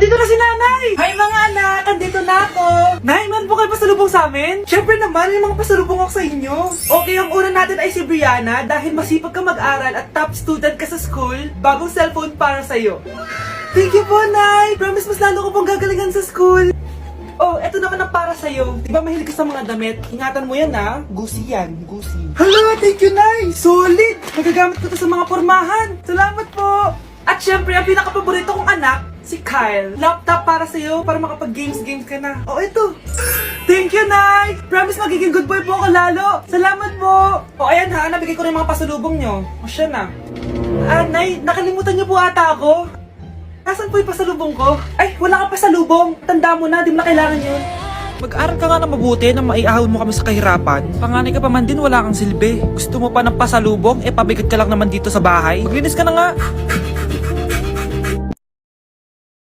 Dito na si Nanay! Hi mga anak! Andito na ako! Nay, man po kayo pasalubong sa amin? Siyempre naman, may mga pasalubong ako sa inyo. Okay, ang una natin ay si Brianna dahil masipag ka mag-aral at top student ka sa school. Bagong cellphone para sa'yo. Thank you po, Nay! Promise mas lalo ko pong gagalingan sa school. Oh, eto naman ang para sa'yo. Diba mahilig ka sa mga damit? Ingatan mo yan ha. Gucci yan. Gucci. Hala, thank you, Nay! Solid! Magagamit ko to sa mga pormahan. Salamat po! At syempre, ang pinaka-paborito kong anak, si Kyle. Laptop para sa'yo, para makapag-games ka na. Oh, ito. Thank you, Nay! Promise magiging good boy po ako lalo. Salamat po! O, ayan ha, nabigay ko na yung mga pasalubong nyo. O, siya na. Nay, nakalimutan niyo po ata ako. Nasaan po yung pasalubong ko? Ay, wala ka pasalubong. Tanda mo na, di mo na kailangan yun. Mag-aral ka nga na mabuti na maiahon mo kami sa kahirapan. Panganay ka pa man din, wala kang silbi. Gusto mo pa ng pasalubong? Eh, pabigat ka lang naman dito sa bahay. Maglinis ka na nga.